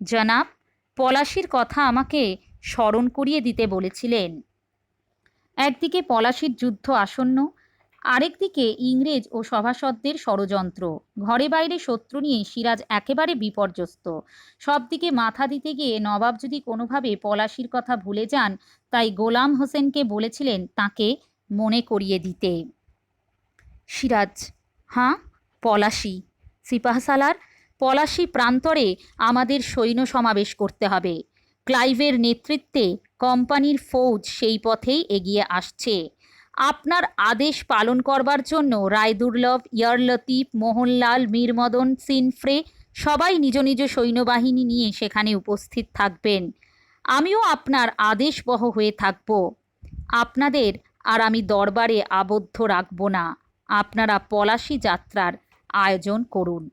জনাব, পলাশির কথা আমাকে স্মরণ করিয়ে দিতে বলেছিলেন। একদিকে পলাশির যুদ্ধ আসন্ন, আরেকদিকে ইংরেজ ও সভাসদদের ষড়যন্ত্র, ঘরে বাইরে শত্রু নিয়ে সিরাজ একেবারে বিপর্যস্ত। সব দিকে মাথা দিতে গিয়ে নবাব যদি কোনোভাবে পলাশির কথা ভুলে যান, তাই গোলাম হোসেনকে বলেছিলেন তাকে মনে করিয়ে দিতে। সিরাজ, হ্যাঁ, পলাশি, সিপাহসালার, পলাশি প্রান্তরে আমাদের সৈন্য সমাবেশ করতে হবে। ক্লাইভের নেতৃত্বে কোম্পানির ফৌজ সেই পথেই এগিয়ে আসছে। আপনার আদেশ পালন করবার জন্য রায়দুর্লভ, ইয়ারলতিফ, মোহনলাল, মীরমদন, সিনফ্রে সবাই নিজ নিজ সৈন্যবাহিনী নিয়ে সেখানে উপস্থিত থাকবেন। আমিও আপনার আদেশবহ হয়ে থাকব। আপনাদের আর আমি দরবারে আবদ্ধ রাখব না। আপনারা পলাশি যাত্রার আয়োজন করুন।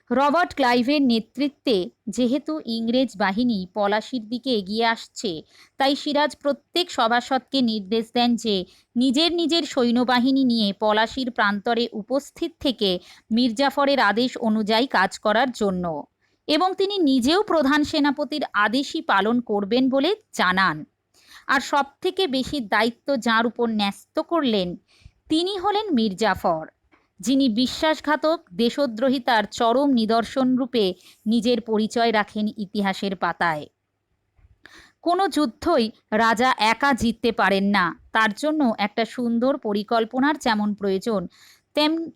রবার্ট ক্লাইভের নেতৃত্বে যেহেতু ইংরেজ বাহিনী পলাশির দিকে এগিয়ে আসছে, তাই সিরাজ প্রত্যেক সভাসদকে নির্দেশ দেন যে নিজের নিজের সৈন্যবাহিনী নিয়ে পলাশির প্রান্তরে উপস্থিত থেকে মীরজাফরের আদেশ অনুযায়ী কাজ করার জন্য, এবং তিনি নিজেও প্রধান সেনাপতির আদেশই পালন করবেন বলে জানান। আর সবথেকে বেশি দায়িত্ব যার উপর ন্যস্ত করলেন তিনি হলেন মীরজাফর, যিনি বিশ্বাসঘাতক, দেশদ্রোহিতার চরম নিদর্শন রূপে নিজের পরিচয় রাখেন ইতিহাসের পাতায়। কোনো যুদ্ধই রাজা একা জিততে পারেন না, তার জন্য একটা সুন্দর পরিকল্পনার যেমন প্রয়োজন,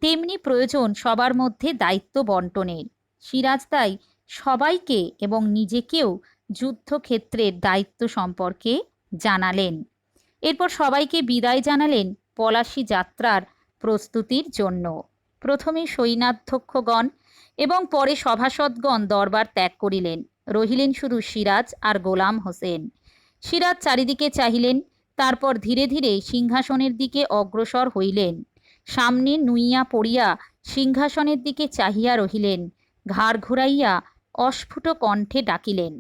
তেমনি প্রয়োজন সবার মধ্যে দায়িত্ব বন্টনের। সিরাজ তাই সবাইকে এবং নিজেকেও যুদ্ধক্ষেত্রের দায়িত্ব সম্পর্কে জানালেন। এরপর সবাইকে বিদায় জানালেন পলাশি যাত্রার প্রস্তুতির জন্য। প্রথমে সৈন্যাধ্যক্ষগণ এবং পরে সভাসদগণ দরবার ত্যাগ করিলেন। রহিলেন শুধু সিরাজ আর গোলাম হোসেন। সিরাজ চারিদিকে চাহিলেন, তারপর ধীরে ধীরে সিংহাসনের দিকে অগ্রসর হইলেন। সামনে নুইয়া পড়িয়া সিংহাসনের দিকে চাহিয়া রহিলেন, ঘাড় ঘুরাইয়া অস্ফুট কণ্ঠে ডাকিলেন।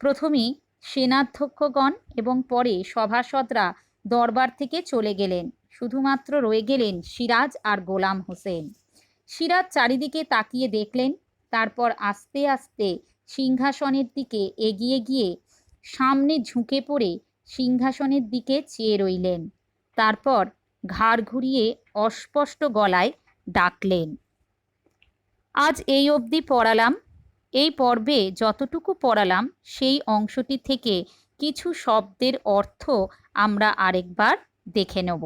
প্রথমে সেনাধ্যক্ষগণ এবং পরে সভাসদরা দরবার থেকে চলে গেলেন। শুধুমাত্র রয়ে গেলেন সিরাজ আর গোলাম হোসেন। সিরাজ চারিদিকে তাকিয়ে দেখলেন, তারপর আস্তে আস্তে সিংহাসনের দিকে এগিয়ে গিয়ে সামনে ঝুঁকে পড়ে সিংহাসনের দিকে চেয়ে রইলেন। তারপর ঘাড় ঘুরিয়ে অস্পষ্ট গলায় ডাকলেন। আজ এই অবধি পড়ালাম। এই পর্বে যতটুকু পড়ালাম সেই অংশটি থেকে কিছু শব্দের অর্থ আমরা আরেকবার দেখে নেব।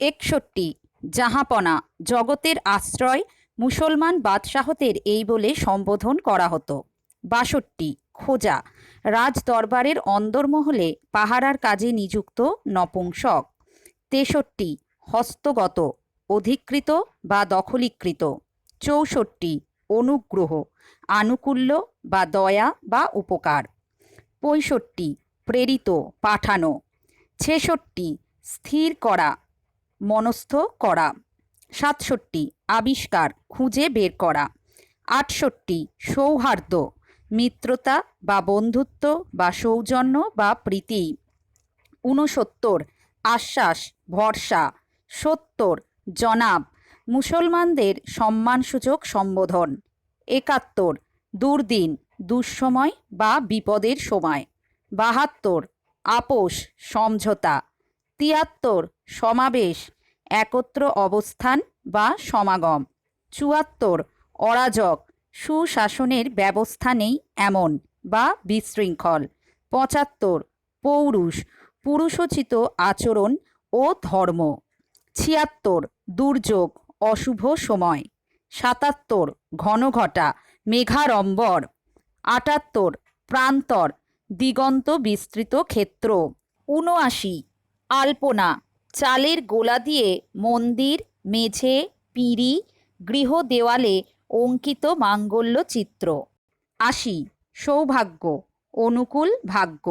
61, জাহাপনা, জগতের আশ্রয়, মুসলমান বাদশাহদের এই বলে সম্বোধন করা হতো। 62, খোঁজা, রাজ দরবারের অন্দরমহলে পাহারার কাজে নিযুক্ত নপুংসক। 63, হস্তগত, অধিকৃত বা দখলীকৃত। 64, অনুগ্রহ, আনুকূল্য বা দয়া বা উপকার। 65, প্রেরিত, পাঠানো। 66, স্থির করা, মনস্থ করা। 67, আবিষ্কার, খুঁজে বের করা। 68, সৌহার্দ্য, মিত্রতা বা বন্ধুত্ব বা সৌজন্য বা প্রীতি। 69, আশ্বাস, ভরসা। 70, জনাব, মুসলমানদের সম্মানসূচক সম্বোধন। 71, দুর্দিন, দুঃসময় বা বিপদের সময়। 72, আপোষ, সমঝোতা। 73, সমাবেশ, একত্র অবস্থান বা সমাগম। 74, অরাজক, সুশাসনের ব্যবস্থা নেই এমন বা বিশৃঙ্খল। 75, পৌরুষ, পুরুষোচিত আচরণ ও ধর্ম। 76, দুর্যোগ, অশুভ সময়। 77, ঘনঘটা, মেঘাড়ম্বর। 78, প্রান্তর, দিগন্ত বিস্তৃত ক্ষেত্র। 79, আলপনা, চালের গোলা দিয়ে মন্দির, মেঝে, পিঁড়ি, গৃহ দেওয়ালে অঙ্কিত মাঙ্গল্য চিত্র। 80, সৌভাগ্য, অনুকূল ভাগ্য।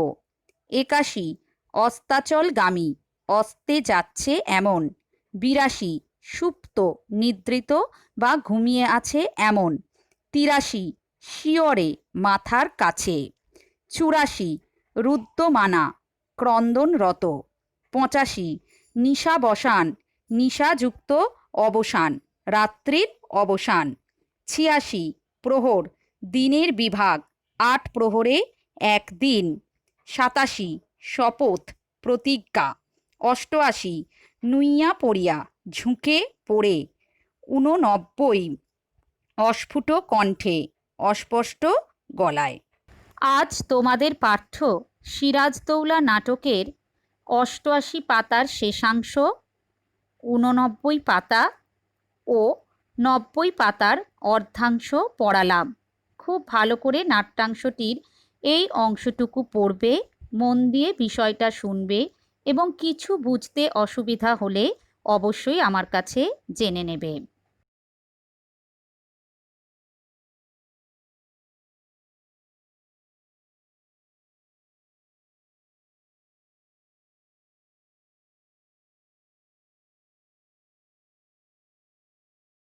81, অস্তাচলগামী, অস্তে যাচ্ছে এমন। 82, সুপ্ত, নিদ্রিত বা ঘুমিয়ে আছে এমন। 83, শিয়রে, মাথার কাছে। 84, রুদ্যমানা, ক্রন্দনরত। 85, নিশাবসান, নিশাযুক্ত অবসান, রাত্রির অবসান। 86, প্রহর, দিনের বিভাগ, 8 প্রহরে 1 দিন। 87, শপথ, প্রতিজ্ঞা। 88, নুইয়া পড়িয়া, ঝুঁকে পড়ে। 89, অস্ফুট কণ্ঠে, অস্পষ্ট গলায়। আজ তোমাদের পাঠ্য সিরাজদৌলা নাটকের 88 পাতার শেষাংশ, 89 পাতা ও 90 পাতার অর্ধাংশ পড়ালাম। খুব ভালো করে নাট্যাংশটির এই অংশটুকু পড়বে, মন দিয়ে বিষয়টা শুনবে এবং কিছু বুঝতে অসুবিধা হলে অবশ্যই আমার কাছে জেনে নেবে।